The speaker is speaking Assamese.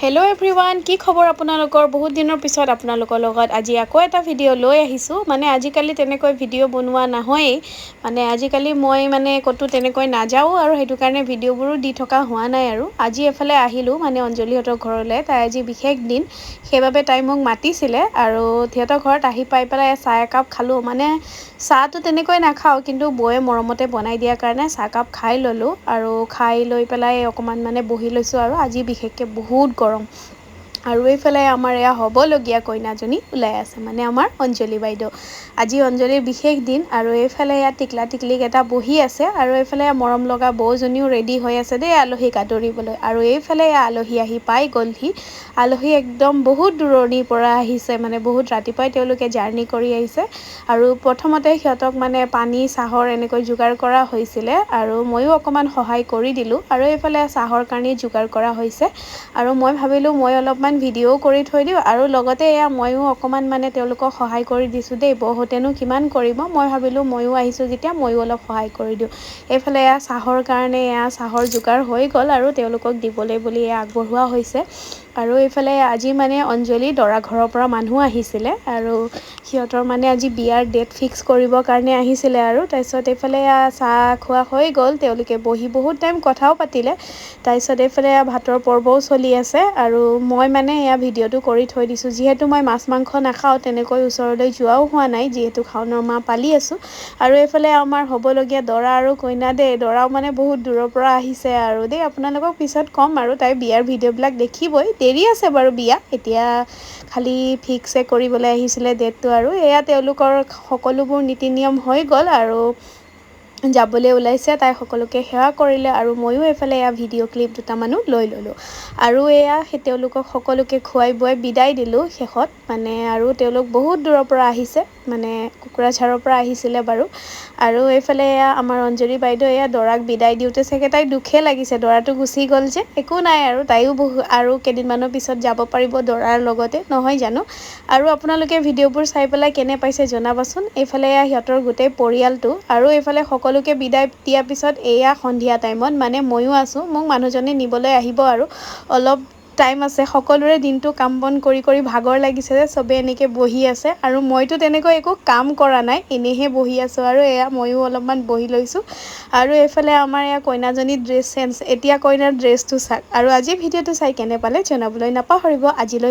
হেল্ল' এভৰিৱান, কি খবৰ আপোনালোকৰ? বহুত দিনৰ পিছত আপোনালোকৰ লগত আজি আকৌ এটা ভিডিঅ' লৈ আহিছোঁ। মানে আজিকালি তেনেকৈ ভিডিঅ' বনোৱা নহয়েই, মানে আজিকালি মই ক'তো তেনেকৈ নাযাওঁ আৰু সেইটো কাৰণে ভিডিঅ'বোৰো দি থকা হোৱা নাই। আৰু আজি এফালে আহিলোঁ মানে অঞ্জলিহঁতৰ ঘৰলৈ। তাই আজি বিশেষ দিন, সেইবাবে তাই মোক মাতিছিলে আৰু সিহঁতৰ ঘৰত আহি পাই পেলাই চাহ একাপ খালোঁ। মানে চাহটো তেনেকৈ নাখাওঁ, কিন্তু বৌয়ে মৰমতে বনাই দিয়াৰ কাৰণে চাহকাপ খাই ল'লোঁ আৰু খাই লৈ পেলাই অকণমান বহি লৈছোঁ। আৰু আজি বিশেষকৈ বহুত গৰম আৰু এইফালে আমাৰ এয়া হ'বলগীয়া কইনাজনী ওলাই আছে, মানে আমাৰ অঞ্জলি বাইদেউ। আজি অঞ্জলিৰ বিশেষ দিন আৰু এইফালে ইয়াত টিকলা টিকলিকেইটা বহি আছে আৰু এইফালে মৰম লগা বৌজনীও ৰেডি হৈ আছে দেই আলহীক আদৰিবলৈ। আৰু এইফালে আলহী আহি পাই গ'লহি। আলহী একদম বহুত দূৰণিৰ পৰা আহিছে, মানে বহুত ৰাতিপুৱাই তেওঁলোকে জাৰ্ণি কৰি আহিছে। আৰু প্ৰথমতে সিহঁতক পানী চাহৰ এনেকৈ যোগাৰ কৰা হৈছিলে আৰু ময়ো অকণমান সহায় কৰি দিলোঁ। আৰু এইফালে চাহৰ কাৰণে যোগাৰ কৰা হৈছে আৰু মই ভাবিলোঁ মই অলপমান ভিডিঅ'ও কৰি থৈ দিওঁ আৰু লগতে এয়া ময়ো অকণমান তেওঁলোকক সহায় কৰি দিছোঁ দেই। বৌহঁতেনো কিমান কৰিব, মই ভাবিলোঁ ময়ো আহিছোঁ যেতিয়া ময়ো অলপ সহায় কৰি দিওঁ। এইফালে এয়া চাহৰ কাৰণে চাহৰ যোগাৰ হৈ গ'ল আৰু তেওঁলোকক দিবলৈ বুলি আগবঢ়োৱা হৈছে। আৰু এইফালে আজি অঞ্জলি দৰা ঘৰৰ পৰা মানুহ আহিছিলে আৰু সিহঁতৰ আজি বিয়াৰ ডেট ফিক্স কৰিবৰ কাৰণে আহিছিলে। আৰু তাৰপিছত এইফালে চাহ খোৱা হৈ গ'ল, তেওঁলোকে বহি বহুত টাইম কথাও পাতিলে। তাৰপিছত এইফালে ভাতৰ পৰ্বও চলি আছে আৰু মই এয়া ভিডিঅ'টো কৰি থৈ দিছোঁ। যিহেতু মই মাছ মাংস নাখাওঁ, তেনেকৈ ওচৰলৈ যোৱাও হোৱা নাই, যিহেতু শাওনৰ মাহ পালি আছোঁ। আৰু এইফালে আমাৰ হ'বলগীয়া দৰা আৰু কইনা দেই, দৰাও বহুত দূৰৰ পৰা আহিছে আৰু দেই। আপোনালোকক পিছত ক'ম আৰু তাইৰ বিয়াৰ ভিডিঅ'বিলাক দেখিবই। দেৰি আছে বাৰু বিয়া, এতিয়া খালি ফিক্সে কৰিবলৈ আহিছিলে ডেটটো। আৰু এয়া তেওঁলোকৰ সকলোবোৰ নীতি নিয়ম হৈ গ'ল আৰু যাবলৈ ওলাইছে। তাই সকলোকে সেৱা কৰিলে আৰু ময়ো এইফালে এয়া ভিডিঅ' ক্লিপ দুটামানো লৈ ল'লোঁ আৰু এয়া তেওঁলোকক সকলোকে খুৱাই বুৱাই বিদায় দিলোঁ শেষত। আৰু তেওঁলোক বহুত দূৰৰ পৰা আহিছে, কোকৰাঝাৰৰ পৰা আহিছিলে বাৰু। আৰু এইফালে এয়া আমাৰ অঞ্জলি বাইদেউ এয়া দৰাক বিদায় দিওঁতে চাগে তাই দুখে লাগিছে, দৰাটো গুচি গ'ল যে। একো নাই আৰু তাইও আৰু কেইদিনমানৰ পিছত যাব পাৰিব দৰাৰ লগতে, নহয় জানো? আৰু আপোনালোকে ভিডিঅ'বোৰ চাই পেলাই কেনে পাইছে জনাবচোন। এইফালে সিহঁতৰ গোটেই পৰিয়ালটো আৰু এইফালে সকলোকে বিদায় দিয়াৰ পিছত এয়া সন্ধিয়া টাইমত ময়ো আছোঁ, মোক মানুহজনে নিবলৈ আহিব আৰু অলপ টাইম আছে। সকলোৰে দিনটো কাম বন কৰি কৰি ভাগৰ লাগিছে যে, চবেই এনেকৈ বহি আছে আৰু মইতো তেনেকৈ একো কাম কৰা নাই, এনেইহে বহি আছোঁ। আৰু এয়া ময়ো অলপমান বহি লৈছোঁ। আৰু এইফালে আমাৰ এয়া কইনাজনী ড্ৰেছ চেঞ্জ, এতিয়া কইনাৰ ড্ৰেছটো চাওক। আৰু আজিৰ ভিডিঅ'টো চাই কেনে পালে জনাবলৈ নাপাহৰিব। আজিলৈ